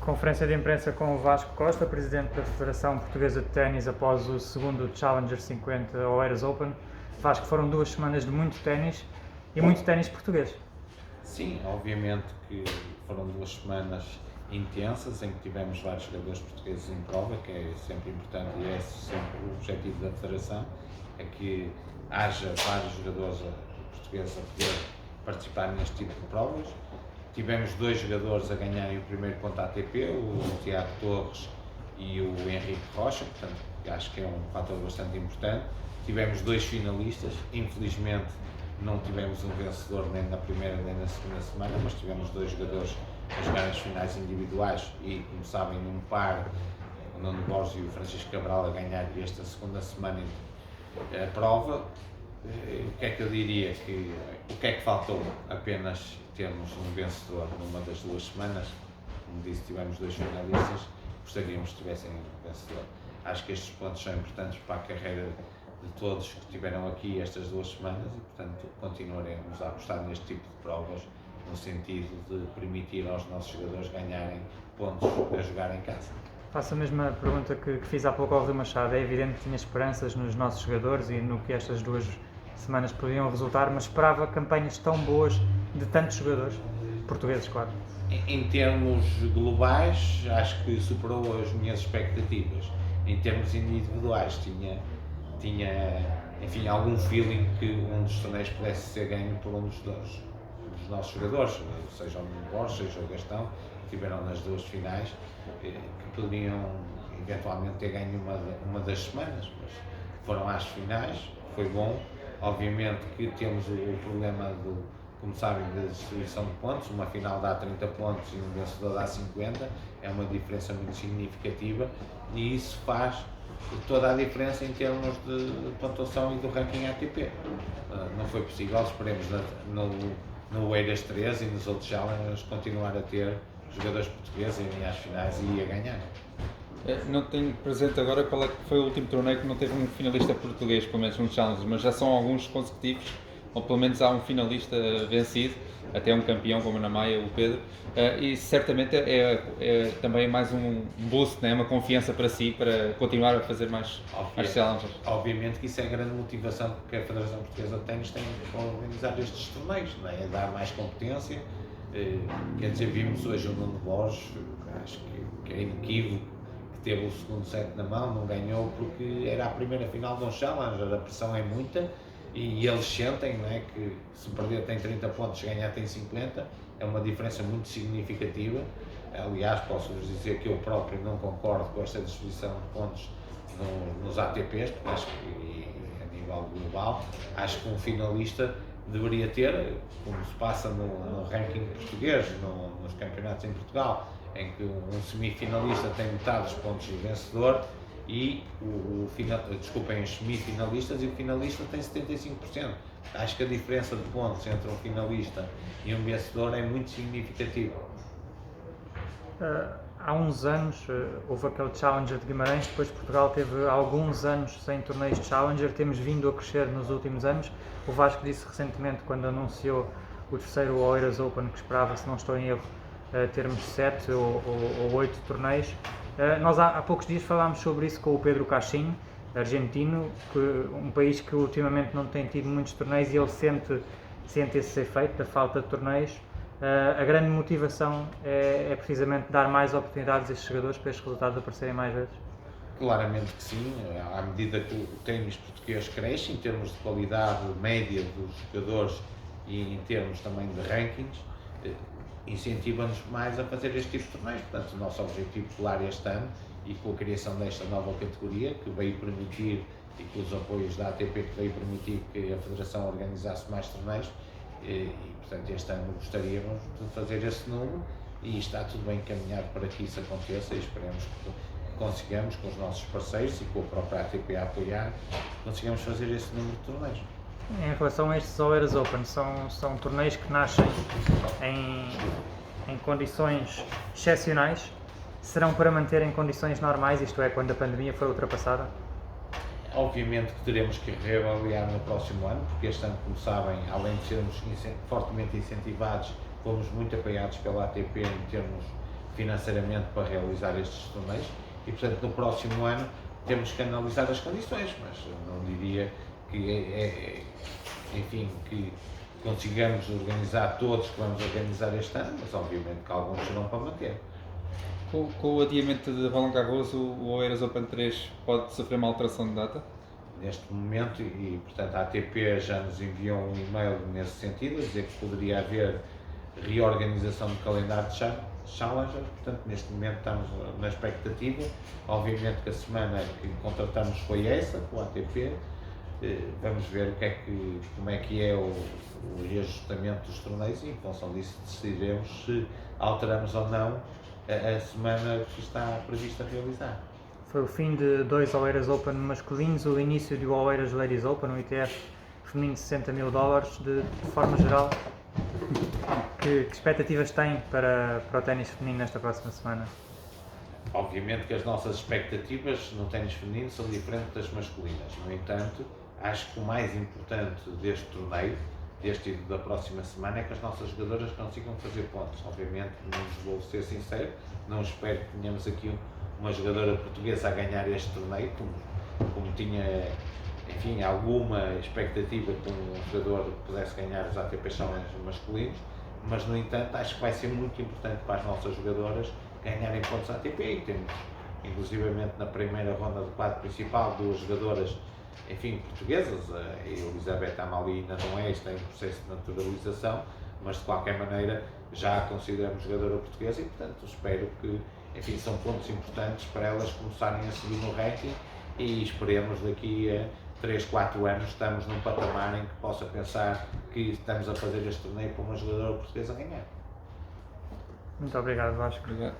Conferência de imprensa com o Vasco Costa, presidente da Federação Portuguesa de Ténis, após o segundo Challenger 50 Oeiras Open. Vasco, foram 2 semanas de muito ténis e muito ténis português. Sim, obviamente que foram 2 semanas intensas em que tivemos vários jogadores portugueses em prova, que é sempre importante e é sempre o objetivo da Federação, é que haja vários jogadores portugueses a poder participar neste tipo de provas. Tivemos 2 jogadores a ganharem o primeiro ponto ATP, o Tiago Torres e o Henrique Rocha, portanto acho que é um fator bastante importante. Tivemos 2 finalistas, infelizmente não tivemos um vencedor nem na primeira nem na segunda semana, mas tivemos 2 jogadores a jogar as finais individuais e, como sabem, num par, o Nuno Borges e o Francisco Cabral a ganhar esta segunda semana a prova. O que é que eu diria? O que é que faltou? Apenas termos um vencedor numa das 2 semanas. Como disse, tivemos 2 finalistas, gostaríamos que tivessem um vencedor. Acho que estes pontos são importantes para a carreira de todos que estiveram aqui estas 2 semanas e, portanto, continuaremos a apostar neste tipo de provas no sentido de permitir aos nossos jogadores ganharem pontos a jogar em casa. Faço a mesma pergunta que fiz há pouco ao Rui Machado. É evidente que tinha esperanças nos nossos jogadores e no que estas 2 semanas podiam resultar, mas esperava campanhas tão boas de tantos jogadores, portugueses, claro. Em termos globais, acho que superou as minhas expectativas. Em termos individuais, tinha enfim, algum feeling que um dos torneios pudesse ser ganho por um dos nossos jogadores, seja o Nuno Borges, seja o Gastão, que estiveram nas 2 finais, que poderiam eventualmente ter ganho uma das semanas, mas foram às finais, foi bom. Obviamente que temos o problema como sabem, da distribuição de pontos. Uma final dá 30 pontos e um vencedor dá 50, é uma diferença muito significativa e isso faz toda a diferença em termos de pontuação e do ranking ATP. Não foi possível, esperemos no Oeiras 13 e nos outros challengers continuar a ter jogadores portugueses a irem às finais e a ganhar. Não tenho presente agora qual é que foi o último torneio que não teve um finalista português, pelo menos num Challenger, mas já são alguns consecutivos, ou pelo menos há um finalista vencido, até um campeão como na Maia, o Pedro, e certamente é também mais um boost, né? Uma confiança para si, para continuar a fazer mais Challengers. Obviamente que isso é a grande motivação que a Federação Portuguesa de Ténis tem para organizar estes torneios, não é? É dar mais competência. Quer dizer, vimos hoje o Nuno Borges, acho que é inequívoco, que teve o segundo set na mão, não ganhou porque era a primeira final de um Challenger, a pressão é muita e eles sentem, não é, que se perder tem 30 pontos, se ganhar tem 50, é uma diferença muito significativa. Aliás, posso-vos dizer que eu próprio não concordo com esta distribuição de pontos nos ATPs, porque acho que a nível global, acho que um finalista deveria ter, como se passa no ranking português, nos campeonatos em Portugal, em que um semifinalista tem metade dos pontos do vencedor e os semifinalistas e o finalista tem 75%. Acho que a diferença de pontos entre um finalista e um vencedor é muito significativa. Há uns anos houve aquele Challenger de Guimarães, depois Portugal teve alguns anos sem torneios de Challenger, temos vindo a crescer nos últimos anos. O Vasco disse recentemente, quando anunciou o terceiro Oeiras Open, que esperava, se não estou em erro, termos 7 ou 8 torneios. Nós há poucos dias falámos sobre isso com o Pedro Caixinho, argentino, um país que ultimamente não tem tido muitos torneios e ele sente esse efeito da falta de torneios. A grande motivação é precisamente dar mais oportunidades a estes jogadores para estes resultados aparecerem mais vezes? Claramente que sim, à medida que o ténis português cresce em termos de qualidade média dos jogadores e em termos também de rankings, incentiva-nos mais a fazer este tipo de torneios. Portanto, o nosso objetivo claro este ano, e com a criação desta nova categoria, que veio permitir, e com os apoios da ATP, que veio permitir que a Federação organizasse mais torneios, e portanto este ano gostaríamos de fazer esse número e está tudo bem encaminhado para que isso aconteça e esperemos que consigamos, com os nossos parceiros e com a própria ATP a apoiar, consigamos fazer esse número de torneios. Em relação a estes Oeiras Open, são torneios que nascem em condições excepcionais, serão para manter em condições normais, isto é, quando a pandemia for ultrapassada? Obviamente que teremos que reavaliar no próximo ano, porque este ano, como sabem, além de sermos fortemente incentivados, fomos muito apoiados pela ATP em termos financeiramente para realizar estes torneios e, portanto, no próximo ano temos que analisar as condições, mas eu não diria que enfim, que consigamos organizar todos que vamos organizar este ano, mas obviamente que alguns serão para manter. Com o adiamento de Roland Garros, o Oeiras Open 3 pode sofrer uma alteração de data? Neste momento, e portanto a ATP já nos enviou um e-mail nesse sentido, a dizer que poderia haver reorganização do calendário de Challenger, portanto neste momento estamos na expectativa, obviamente que a semana que contratamos foi essa, com a ATP, vamos ver como é que é o reajustamento dos torneios e em função disso decidiremos se alteramos ou não a semana que está prevista realizar. Foi o fim de 2 Oeiras Open masculinos, o início do Oeiras Ladies Open, um ETF feminino de $60 mil, de forma geral. Que expectativas tem para o ténis feminino nesta próxima semana? Obviamente que as nossas expectativas no ténis feminino são diferentes das masculinas, no entanto, acho que o mais importante deste torneio, deste e da próxima semana, é que as nossas jogadoras consigam fazer pontos. Obviamente, não vou ser sincero, não espero que tenhamos aqui uma jogadora portuguesa a ganhar este torneio, como tinha, enfim, alguma expectativa que um jogador pudesse ganhar os ATP Challenge masculinos, mas no entanto acho que vai ser muito importante para as nossas jogadoras ganharem pontos ATP e temos, inclusivamente na primeira ronda do quadro principal, 2 jogadoras, enfim, portuguesas, a Elizabeth Amali ainda não é, está em processo de naturalização, mas de qualquer maneira já a consideramos jogadora portuguesa e portanto espero que, enfim, são pontos importantes para elas começarem a subir no ranking e esperemos daqui a 3, 4 anos estamos num patamar em que possa pensar que estamos a fazer este torneio para uma jogadora portuguesa ganhar. Muito obrigado, Vasco. Obrigado.